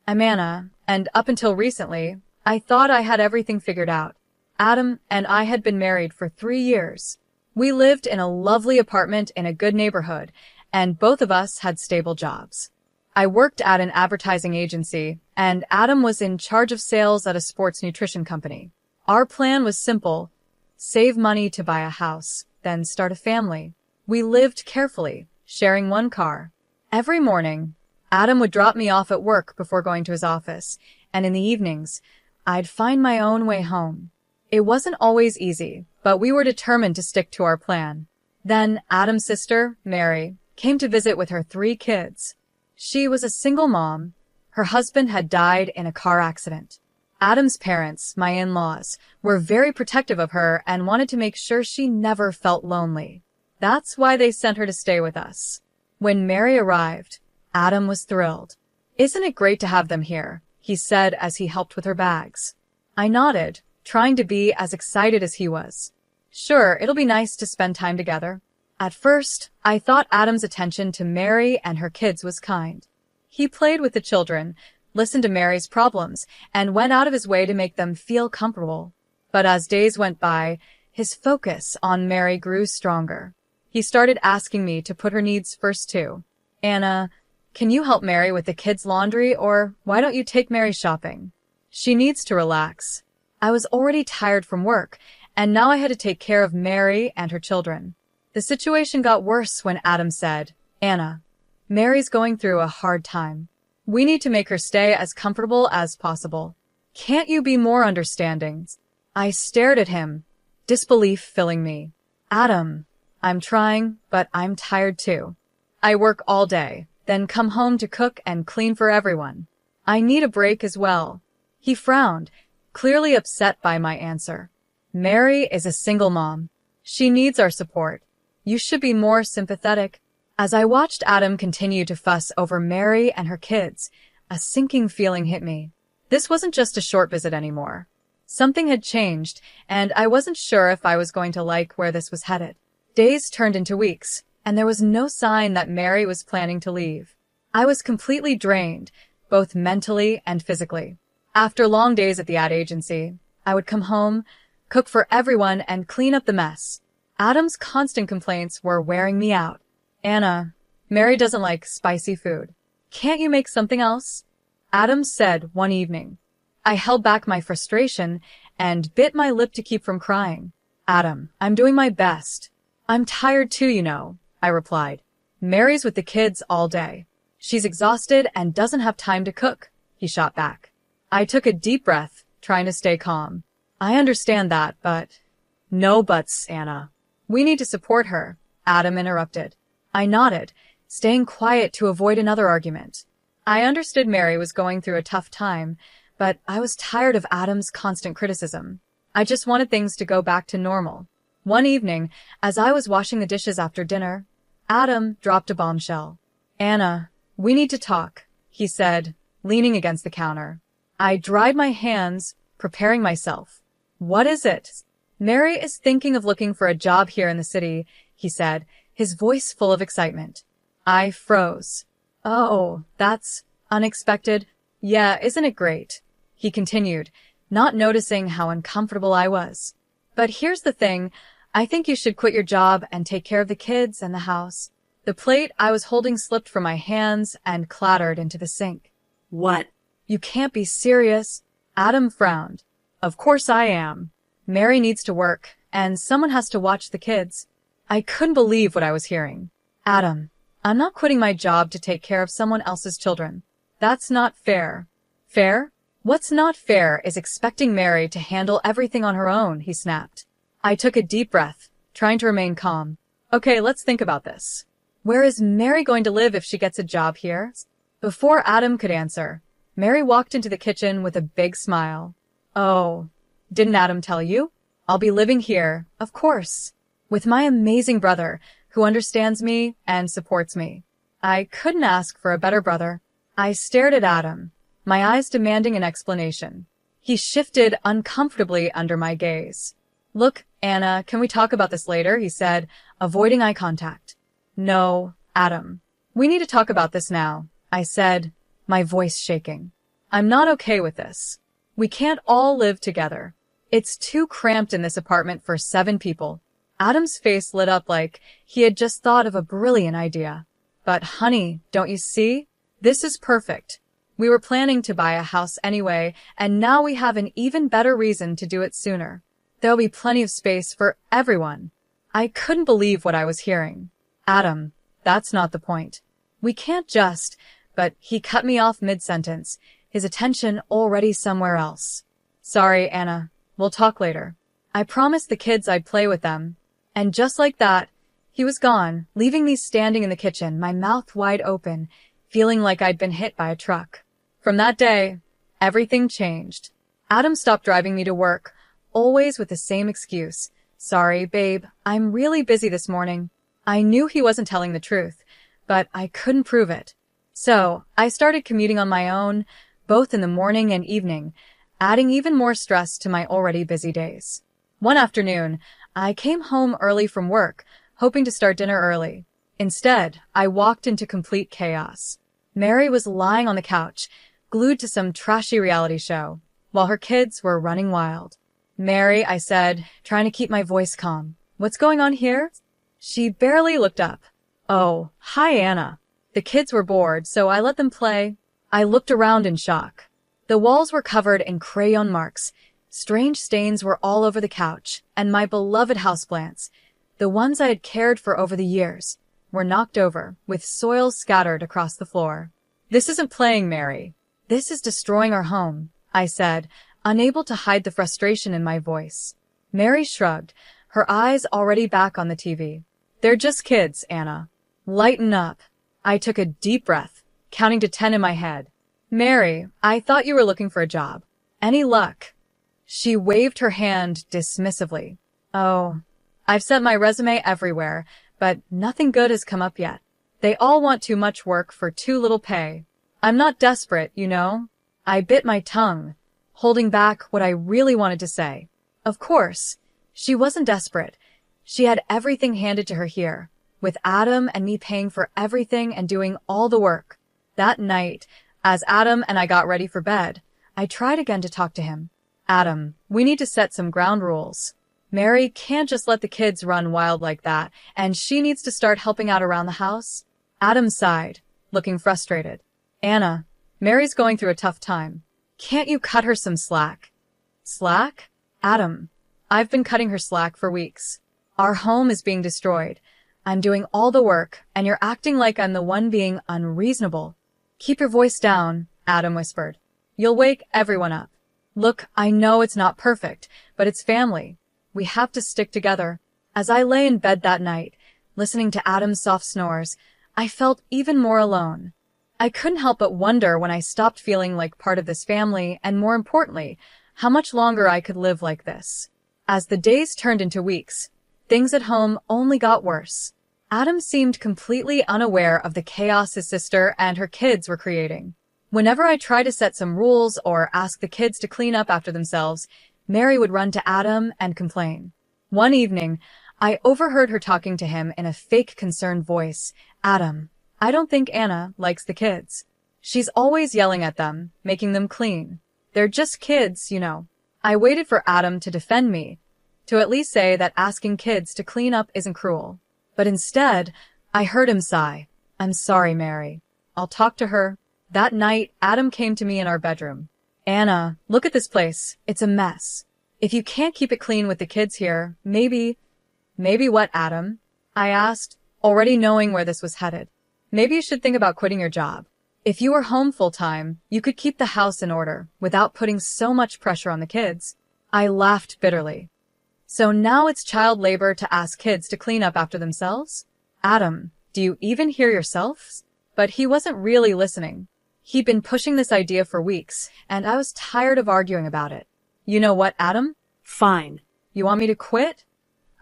I'm Anna, and up until recently, I thought I had everything figured out. Adam and I had been married for 3 years. We lived in a lovely apartment in a good neighborhood, and both of us had stable jobs. I worked at an advertising agency, and Adam was in charge of sales at a sports nutrition company. Our plan was simple: save money to buy a house, then start a family. We lived carefully, sharing one car. Every morning, Adam would drop me off at work before going to his office, and in the evenings, I'd find my own way home. It wasn't always easy, but we were determined to stick to our plan. Then Adam's sister, Mary, came to visit with her 3 kids. She was a single mom. Her husband had died in a car accident. Adam's parents, my in-laws, were very protective of her and wanted to make sure she never felt lonely. That's why they sent her to stay with us. When Mary arrived, Adam was thrilled. "Isn't it great to have them here?" he said as he helped with her bags. I nodded, trying to be as excited as he was. "Sure, it'll be nice to spend time together." At first, I thought Adam's attention to Mary and her kids was kind. He played with the children, listened to Mary's problems, and went out of his way to make them feel comfortable. But as days went by, his focus on Mary grew stronger. He started asking me to put her needs first too. "Anna, can you help Mary with the kids' laundry, or why don't you take Mary shopping? She needs to relax." I was already tired from work, and now I had to take care of Mary and her children. The situation got worse when Adam said, "Anna, Mary's going through a hard time. We need to make her stay as comfortable as possible. Can't you be more understanding?" I stared at him, disbelief filling me. "Adam, I'm trying, but I'm tired too. I work all day, then come home to cook and clean for everyone. I need a break as well." He frowned, clearly upset by my answer. "Mary is a single mom. She needs our support. You should be more sympathetic." As I watched Adam continue to fuss over Mary and her kids, a sinking feeling hit me. This wasn't just a short visit anymore. Something had changed, and I wasn't sure if I was going to like where this was headed. Days turned into weeks, and there was no sign that Mary was planning to leave. I was completely drained, both mentally and physically. After long days at the ad agency, I would come home, cook for everyone, and clean up the mess. Adam's constant complaints were wearing me out. "Anna, Mary doesn't like spicy food. Can't you make something else?" Adam said one evening. I held back my frustration and bit my lip to keep from crying. "Adam, I'm doing my best." "I'm tired too, you know," I replied. "Mary's with the kids all day. She's exhausted and doesn't have time to cook," he shot back. I took a deep breath, trying to stay calm. "I understand that, but—" "No buts, Anna. We need to support her," Adam interrupted. I nodded, staying quiet to avoid another argument. I understood Mary was going through a tough time, but I was tired of Adam's constant criticism. I just wanted things to go back to normal. One evening, as I was washing the dishes after dinner, Adam dropped a bombshell. "Anna, we need to talk," he said, leaning against the counter. I dried my hands, preparing myself. "What is it?" "Mary is thinking of looking for a job here in the city," he said, his voice full of excitement. I froze. "Oh, that's unexpected." "Yeah, isn't it great?" he continued, not noticing how uncomfortable I was. "But here's the thing, I think you should quit your job and take care of the kids and the house." The plate I was holding slipped from my hands and clattered into the sink. "What?" "You can't be serious." Adam frowned. "Of course I am. Mary needs to work, and someone has to watch the kids." I couldn't believe what I was hearing. "Adam, I'm not quitting my job to take care of someone else's children. That's not fair." "Fair? What's not fair is expecting Mary to handle everything on her own," he snapped. I took a deep breath, trying to remain calm. "Okay, let's think about this. Where is Mary going to live if she gets a job here?" Before Adam could answer, Mary walked into the kitchen with a big smile. "Oh, didn't Adam tell you? I'll be living here, of course, with my amazing brother, who understands me and supports me." I couldn't ask for a better brother. I stared at Adam, my eyes demanding an explanation. He shifted uncomfortably under my gaze. "Look, Anna, can we talk about this later?" he said, avoiding eye contact. "No, Adam. We need to talk about this now," I said, my voice shaking. I'm not okay with this. We can't all live together. It's too cramped in this apartment for 7 people. Adam's face lit up like he had just thought of a brilliant idea. But honey, don't you see? This is perfect. We were planning to buy a house anyway, and now we have an even better reason to do it sooner. There'll be plenty of space for everyone. I couldn't believe what I was hearing. Adam, that's not the point. We can't just, but he cut me off mid-sentence, his attention already somewhere else. Sorry, Anna. We'll talk later. I promised the kids I'd play with them. And just like that, he was gone, leaving me standing in the kitchen, my mouth wide open, feeling like I'd been hit by a truck. From that day, everything changed. Adam stopped driving me to work, always with the same excuse. Sorry, babe, I'm really busy this morning. I knew he wasn't telling the truth, but I couldn't prove it. So, I started commuting on my own, both in the morning and evening, adding even more stress to my already busy days. One afternoon, I came home early from work, hoping to start dinner early. Instead, I walked into complete chaos. Mary was lying on the couch, glued to some trashy reality show, while her kids were running wild. Mary, I said, trying to keep my voice calm. What's going on here? She barely looked up. Oh, hi, Anna. The kids were bored, so I let them play. I looked around in shock. The walls were covered in crayon marks. Strange stains were all over the couch, and my beloved houseplants, the ones I had cared for over the years, were knocked over, with soil scattered across the floor. This isn't playing, Mary. This is destroying our home, I said, unable to hide the frustration in my voice. Mary shrugged, her eyes already back on the TV. They're just kids, Anna. Lighten up. I took a deep breath, counting to 10 in my head. Mary, I thought you were looking for a job. Any luck? She waved her hand dismissively. Oh, I've sent my resume everywhere, but nothing good has come up yet. They all want too much work for too little pay. I'm not desperate, you know. I bit my tongue, holding back what I really wanted to say. Of course, she wasn't desperate. She had everything handed to her here, with Adam and me paying for everything and doing all the work. That night, as Adam and I got ready for bed, I tried again to talk to him. Adam, we need to set some ground rules. Mary can't just let the kids run wild like that, and she needs to start helping out around the house. Adam sighed, looking frustrated. Anna, Mary's going through a tough time. Can't you cut her some slack? Slack? Adam, I've been cutting her slack for weeks. Our home is being destroyed. I'm doing all the work, and you're acting like I'm the one being unreasonable. Keep your voice down, Adam whispered. You'll wake everyone up. Look, I know it's not perfect, but it's family. We have to stick together. As I lay in bed that night, listening to Adam's soft snores, I felt even more alone. I couldn't help but wonder when I stopped feeling like part of this family, and more importantly, how much longer I could live like this. As the days turned into weeks, things at home only got worse. Adam seemed completely unaware of the chaos his sister and her kids were creating. Whenever I tried to set some rules or ask the kids to clean up after themselves, Mary would run to Adam and complain. One evening, I overheard her talking to him in a fake concerned voice. Adam, I don't think Anna likes the kids. She's always yelling at them, making them clean. They're just kids, you know. I waited for Adam to defend me, to at least say that asking kids to clean up isn't cruel. But instead, I heard him sigh. I'm sorry, Mary. I'll talk to her. That night, Adam came to me in our bedroom. Anna, look at this place. It's a mess. If you can't keep it clean with the kids here, maybe what, Adam? I asked, already knowing where this was headed. Maybe you should think about quitting your job. If you were home full-time, you could keep the house in order without putting so much pressure on the kids. I laughed bitterly. So now it's child labor to ask kids to clean up after themselves? Adam, do you even hear yourself? But he wasn't really listening. He'd been pushing this idea for weeks, and I was tired of arguing about it. You know what, Adam? Fine. You want me to quit?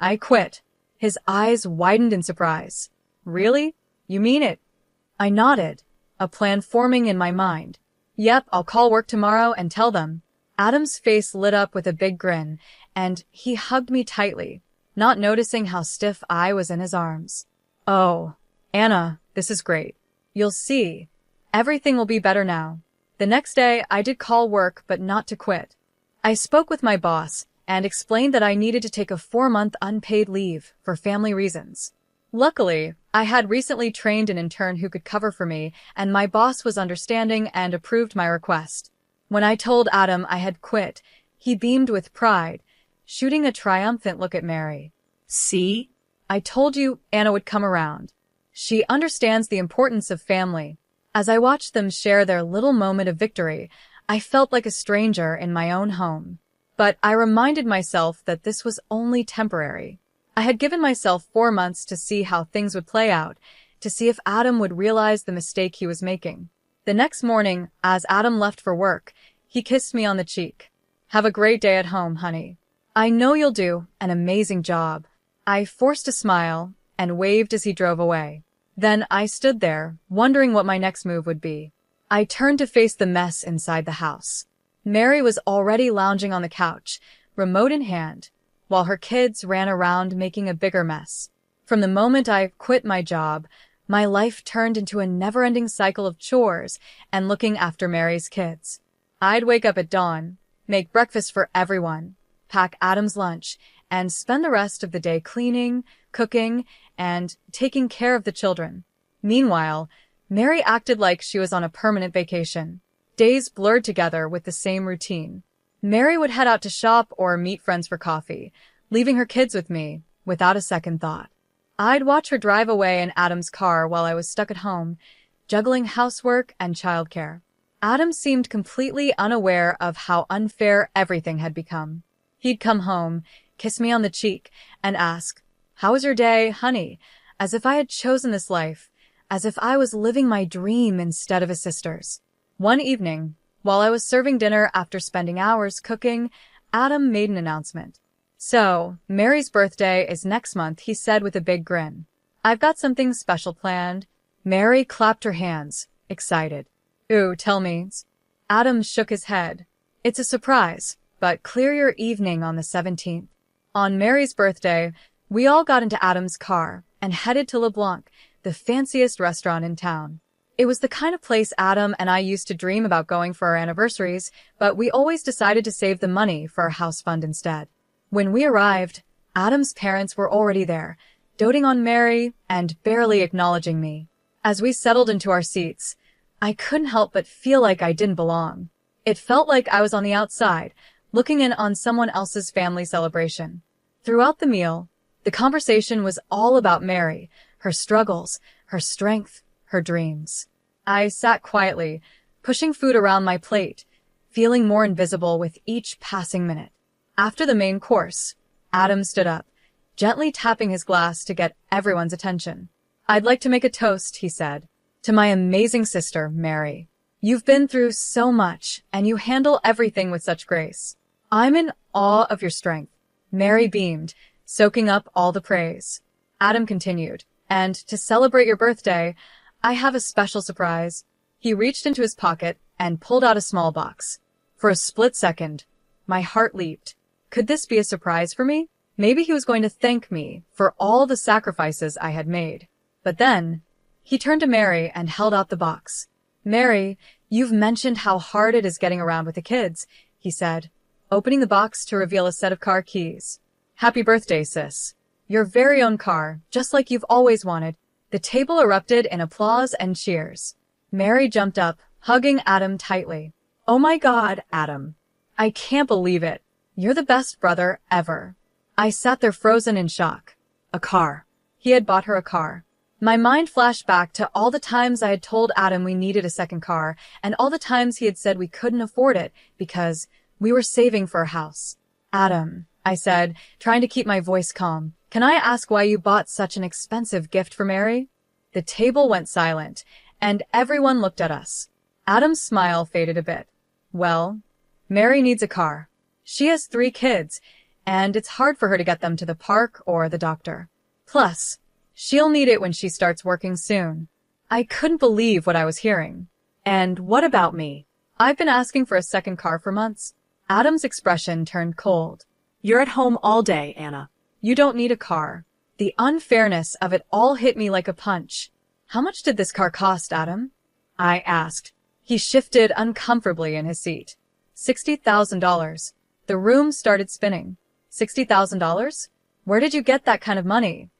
I quit. His eyes widened in surprise. Really? You mean it? I nodded, a plan forming in my mind. Yep, I'll call work tomorrow and tell them. Adam's face lit up with a big grin, and he hugged me tightly, not noticing how stiff I was in his arms. Oh, Anna, this is great. You'll see. Everything will be better now. The next day, I did call work, but not to quit. I spoke with my boss and explained that I needed to take a 4-month unpaid leave for family reasons. Luckily, I had recently trained an intern who could cover for me, and my boss was understanding and approved my request. When I told Adam I had quit, he beamed with pride, shooting a triumphant look at Mary. See? I told you Anna would come around. She understands the importance of family. As I watched them share their little moment of victory, I felt like a stranger in my own home. But I reminded myself that this was only temporary. I had given myself 4 months to see how things would play out, to see if Adam would realize the mistake he was making. The next morning, as Adam left for work, he kissed me on the cheek. "Have a great day at home, honey. I know you'll do an amazing job." I forced a smile and waved as he drove away. Then I stood there, wondering what my next move would be. I turned to face the mess inside the house. Mary was already lounging on the couch, remote in hand, while her kids ran around making a bigger mess. From the moment I quit my job, my life turned into a never-ending cycle of chores and looking after Mary's kids. I'd wake up at dawn, make breakfast for everyone, pack Adam's lunch, and spend the rest of the day cleaning, cooking, and taking care of the children. Meanwhile, Mary acted like she was on a permanent vacation. Days blurred together with the same routine. Mary would head out to shop or meet friends for coffee, leaving her kids with me without a second thought. I'd watch her drive away in Adam's car while I was stuck at home, juggling housework and childcare. Adam seemed completely unaware of how unfair everything had become. He'd come home, kiss me on the cheek, and ask, "How was your day, honey?" As if I had chosen this life, as if I was living my dream instead of his sister's. One evening, while I was serving dinner after spending hours cooking, Adam made an announcement. "So, Mary's birthday is next month," he said with a big grin. "I've got something special planned." Mary clapped her hands, excited. "Ooh, tell me." Adam shook his head. "It's a surprise, but clear your evening on the 17th. On Mary's birthday, we all got into Adam's car and headed to LeBlanc, the fanciest restaurant in town. It was the kind of place Adam and I used to dream about going for our anniversaries, but we always decided to save the money for our house fund instead. When we arrived, Adam's parents were already there, doting on Mary and barely acknowledging me. As we settled into our seats, I couldn't help but feel like I didn't belong. It felt like I was on the outside, looking in on someone else's family celebration. Throughout the meal, the conversation was all about Mary, her struggles, her strength, her dreams. I sat quietly, pushing food around my plate, feeling more invisible with each passing minute. After the main course, Adam stood up, gently tapping his glass to get everyone's attention. "I'd like to make a toast," he said, "to my amazing sister, Mary. You've been through so much, and you handle everything with such grace. I'm in awe of your strength." Mary beamed, soaking up all the praise. Adam continued, "And to celebrate your birthday, I have a special surprise." He reached into his pocket and pulled out a small box. For a split second, my heart leaped. Could this be a surprise for me? Maybe he was going to thank me for all the sacrifices I had made. But then, he turned to Mary and held out the box. "Mary, you've mentioned how hard it is getting around with the kids," he said, opening the box to reveal a set of car keys. "Happy birthday, sis. Your very own car, just like you've always wanted." The table erupted in applause and cheers. Mary jumped up, hugging Adam tightly. "Oh my God, Adam. I can't believe it. You're the best brother ever." I sat there frozen in shock. A car. He had bought her a car. My mind flashed back to all the times I had told Adam we needed a second car, and all the times he had said we couldn't afford it because we were saving for a house. "Adam," I said, trying to keep my voice calm, "can I ask why you bought such an expensive gift for Mary?" The table went silent, and everyone looked at us. Adam's smile faded a bit. "Well, Mary needs a car. She has 3 kids, and it's hard for her to get them to the park or the doctor. Plus, she'll need it when she starts working soon." I couldn't believe what I was hearing. "And what about me? I've been asking for a second car for months." Adam's expression turned cold. You're at home all day, Anna. "You don't need a car." The unfairness of it all hit me like a punch. "How much did this car cost, Adam?" I asked, He shifted uncomfortably in his seat. $60,000. The room started spinning. $60,000? Where did you get that kind of money?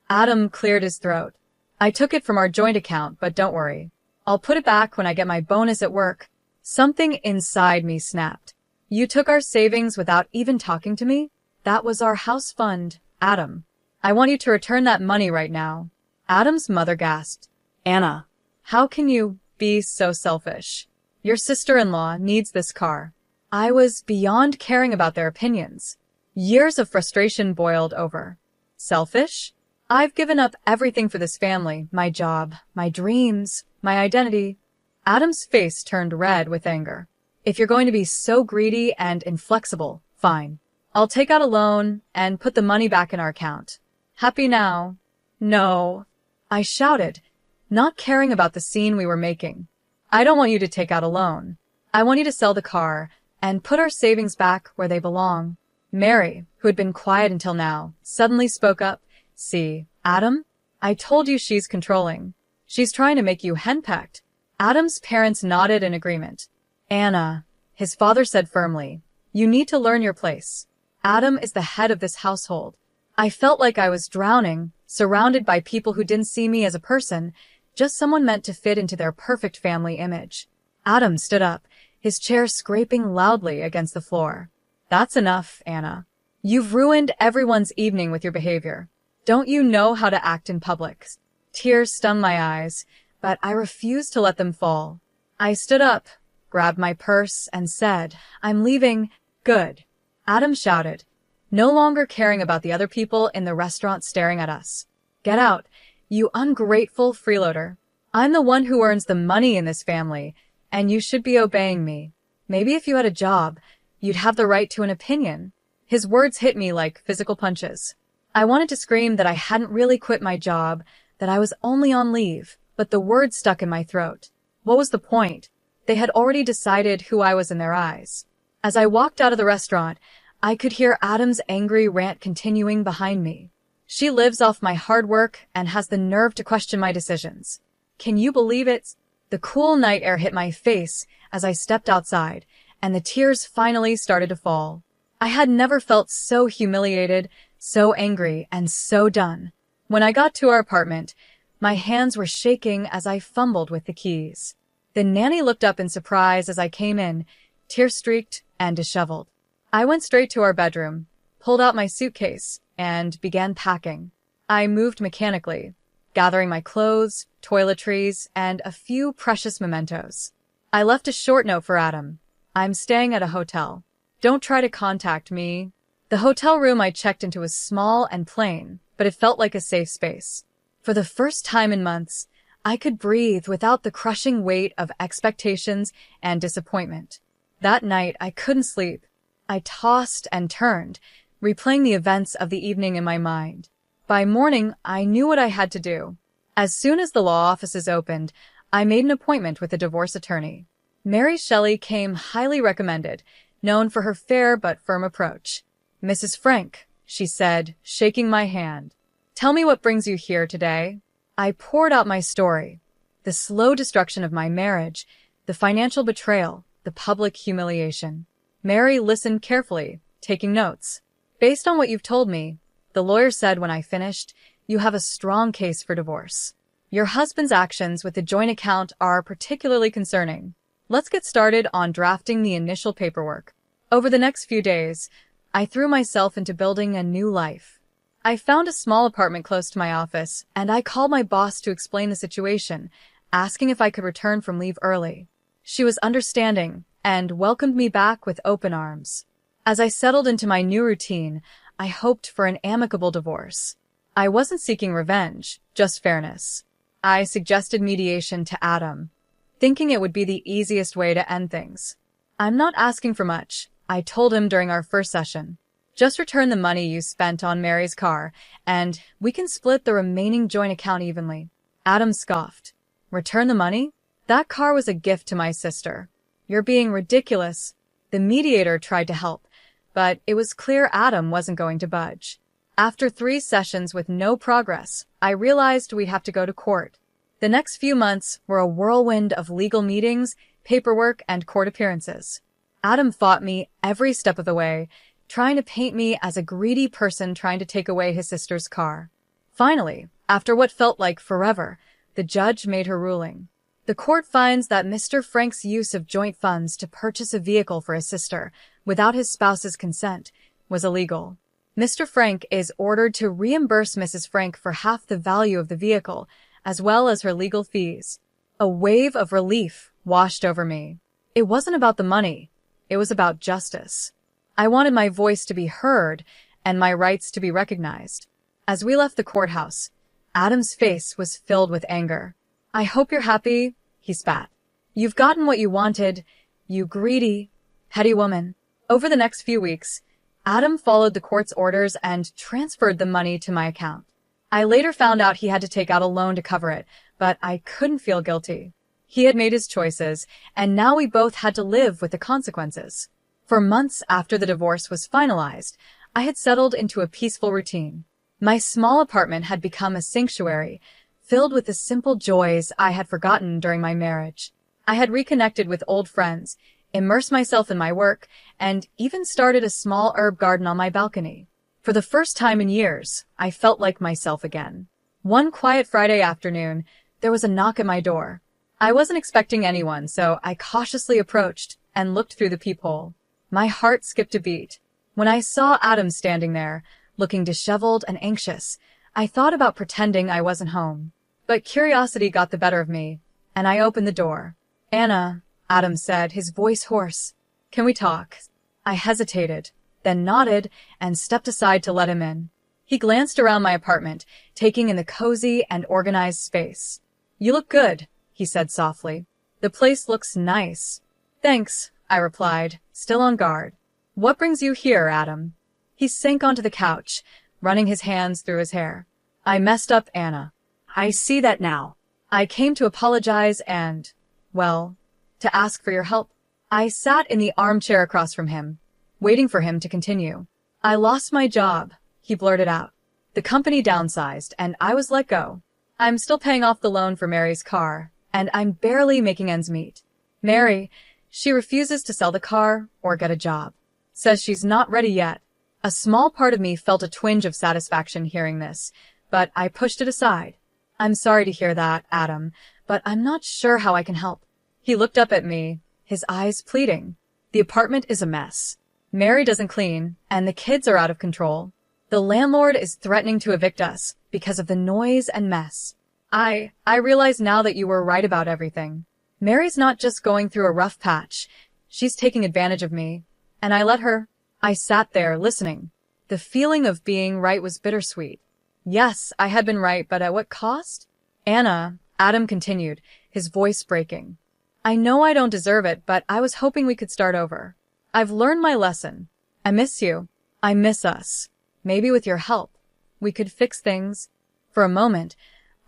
Adam cleared his throat. I took it from our joint account, but don't worry. I'll put it back when I get my bonus at work. Something inside me snapped. You took our savings without even talking to me? That was our house fund, Adam. I want you to return that money right now. Adam's mother gasped. Anna. How can you be so selfish? Your sister-in-law needs this car. I was beyond caring about their opinions. Years of frustration boiled over. Selfish? I've given up everything for this family, my job, my dreams, my identity. Adam's face turned red with anger. If you're going to be so greedy and inflexible, fine. I'll take out a loan and put the money back in our account. Happy now? No. I shouted, not caring about the scene we were making. I don't want you to take out a loan. I want you to sell the car and put our savings back where they belong. Mary, who had been quiet until now, suddenly spoke up. See, Adam? I told you she's controlling. She's trying to make you henpecked. Adam's parents nodded in agreement. Anna, his father said firmly, you need to learn your place. Adam is the head of this household. I felt like I was drowning, surrounded by people who didn't see me as a person, just someone meant to fit into their perfect family image. Adam stood up, his chair scraping loudly against the floor. That's enough, Anna. You've ruined everyone's evening with your behavior. Don't you know how to act in public? Tears stung my eyes, but I refused to let them fall. I stood up, grabbed my purse, and said, I'm leaving. Good. Adam shouted, no longer caring about the other people in the restaurant staring at us. Get out, you ungrateful freeloader. I'm the one who earns the money in this family, and you should be obeying me. Maybe if you had a job, you'd have the right to an opinion. His words hit me like physical punches. I wanted to scream that I hadn't really quit my job, that I was only on leave, but the words stuck in my throat. What was the point? They had already decided who I was in their eyes. As I walked out of the restaurant, I could hear Adam's angry rant continuing behind me. She lives off my hard work and has the nerve to question my decisions. Can you believe it? The cool night air hit my face as I stepped outside, and the tears finally started to fall. I had never felt so humiliated, so angry, and so done. When I got to our apartment, my hands were shaking as I fumbled with the keys. The nanny looked up in surprise as I came in, tear-streaked and disheveled. I went straight to our bedroom, pulled out my suitcase, and began packing. I moved mechanically, gathering my clothes, toiletries, and a few precious mementos. I left a short note for Adam. I'm staying at a hotel. Don't try to contact me. The hotel room I checked into was small and plain, but it felt like a safe space. For the first time in months, I could breathe without the crushing weight of expectations and disappointment. That night, I couldn't sleep. I tossed and turned, replaying the events of the evening in my mind. By morning, I knew what I had to do. As soon as the law offices opened, I made an appointment with a divorce attorney. Mary Shelley came highly recommended, known for her fair but firm approach. Mrs. Frank, she said, shaking my hand. Tell me what brings you here today. I poured out my story. The slow destruction of my marriage, the financial betrayal, the public humiliation. Mary listened carefully, taking notes. Based on what you've told me, the lawyer said when I finished, you have a strong case for divorce. Your husband's actions with the joint account are particularly concerning. Let's get started on drafting the initial paperwork. Over the next few days, I threw myself into building a new life. I found a small apartment close to my office, and I called my boss to explain the situation, asking if I could return from leave early. She was understanding and welcomed me back with open arms. As I settled into my new routine, I hoped for an amicable divorce. I wasn't seeking revenge, just fairness. I suggested mediation to Adam, thinking it would be the easiest way to end things. I'm not asking for much, I told him during our first session. Just return the money you spent on Mary's car, and we can split the remaining joint account evenly. Adam scoffed. Return the money? That car was a gift to my sister. You're being ridiculous. The mediator tried to help, but it was clear Adam wasn't going to budge. After 3 sessions with no progress, I realized we'd have to go to court. The next few months were a whirlwind of legal meetings, paperwork, and court appearances. Adam fought me every step of the way, trying to paint me as a greedy person trying to take away his sister's car. Finally, after what felt like forever, the judge made her ruling. The court finds that Mr. Frank's use of joint funds to purchase a vehicle for his sister without his spouse's consent was illegal. Mr. Frank is ordered to reimburse Mrs. Frank for half the value of the vehicle, as well as her legal fees. A wave of relief washed over me. It wasn't about the money. It was about justice. I wanted my voice to be heard and my rights to be recognized. As we left the courthouse, Adam's face was filled with anger. "I hope you're happy," he spat. "You've gotten what you wanted, you greedy, petty woman." Over the next few weeks, Adam followed the court's orders and transferred the money to my account. I later found out he had to take out a loan to cover it, but I couldn't feel guilty. He had made his choices, and now we both had to live with the consequences. For months after the divorce was finalized, I had settled into a peaceful routine. My small apartment had become a sanctuary, filled with the simple joys I had forgotten during my marriage. I had reconnected with old friends, immersed myself in my work, and even started a small herb garden on my balcony. For the first time in years, I felt like myself again. One quiet Friday afternoon, there was a knock at my door. I wasn't expecting anyone, so I cautiously approached and looked through the peephole. My heart skipped a beat. When I saw Adam standing there, looking disheveled and anxious, I thought about pretending I wasn't home. But curiosity got the better of me, and I opened the door. "Anna," Adam said, his voice hoarse. "Can we talk?" I hesitated, then nodded and stepped aside to let him in. He glanced around my apartment, taking in the cozy and organized space. "You look good," he said softly. "The place looks nice." "Thanks," I replied, still on guard. "What brings you here, Adam?" He sank onto the couch, running his hands through his hair. "I messed up, Anna. I see that now. I came to apologize and, well, to ask for your help." I sat in the armchair across from him, waiting for him to continue. "I lost my job," he blurted out. "The company downsized, and I was let go. I'm still paying off the loan for Mary's car, and I'm barely making ends meet. Mary, she refuses to sell the car or get a job. Says she's not ready yet." A small part of me felt a twinge of satisfaction hearing this, but I pushed it aside. "I'm sorry to hear that, Adam, but I'm not sure how I can help." He looked up at me, his eyes pleading. "The apartment is a mess. Mary doesn't clean, and the kids are out of control. The landlord is threatening to evict us because of the noise and mess. I realize now that you were right about everything. Mary's not just going through a rough patch. She's taking advantage of me, and I let her." I sat there, listening. The feeling of being right was bittersweet. Yes, I had been right, but at what cost? "Anna," Adam continued, his voice breaking. "I know I don't deserve it, but I was hoping we could start over. I've learned my lesson. I miss you. I miss us. Maybe with your help, we could fix things." For a moment,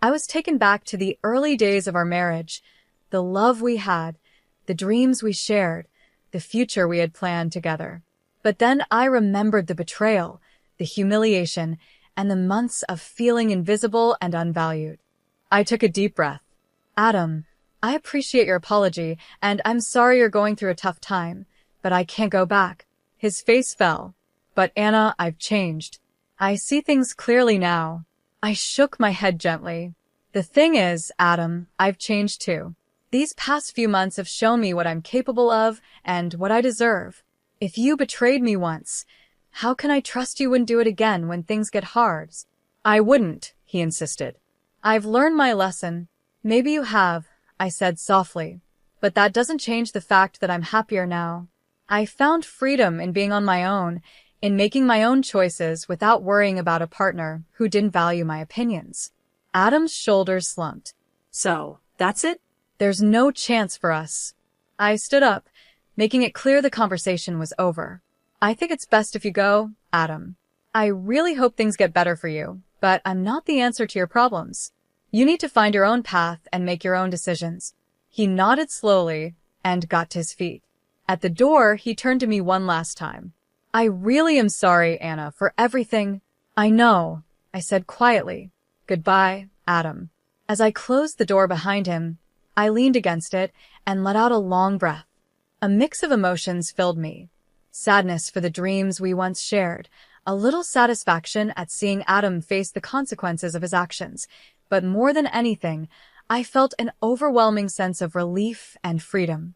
I was taken back to the early days of our marriage, the love we had, the dreams we shared, the future we had planned together. But then I remembered the betrayal, the humiliation, and the months of feeling invisible and unvalued. I took a deep breath. "Adam, I appreciate your apology, and I'm sorry you're going through a tough time, but I can't go back." His face fell. "But Anna, I've changed. I see things clearly now." I shook my head gently. "The thing is, Adam, I've changed too. These past few months have shown me what I'm capable of and what I deserve. If you betrayed me once, how can I trust you wouldn't do it again when things get hard?" "I wouldn't," he insisted. "I've learned my lesson." "Maybe you have," I said softly, "but that doesn't change the fact that I'm happier now. I found freedom in being on my own, in making my own choices without worrying about a partner who didn't value my opinions." Adam's shoulders slumped. So, that's it? "There's no chance for us." I stood up, making it clear the conversation was over. "I think it's best if you go, Adam. I really hope things get better for you, but I'm not the answer to your problems. You need to find your own path and make your own decisions." He nodded slowly and got to his feet. At the door, he turned to me one last time. "I really am sorry, Anna, for everything." "I know," I said quietly. "Goodbye, Adam." As I closed the door behind him, I leaned against it and let out a long breath. A mix of emotions filled me. Sadness for the dreams we once shared, a little satisfaction at seeing Adam face the consequences of his actions, but more than anything, I felt an overwhelming sense of relief and freedom.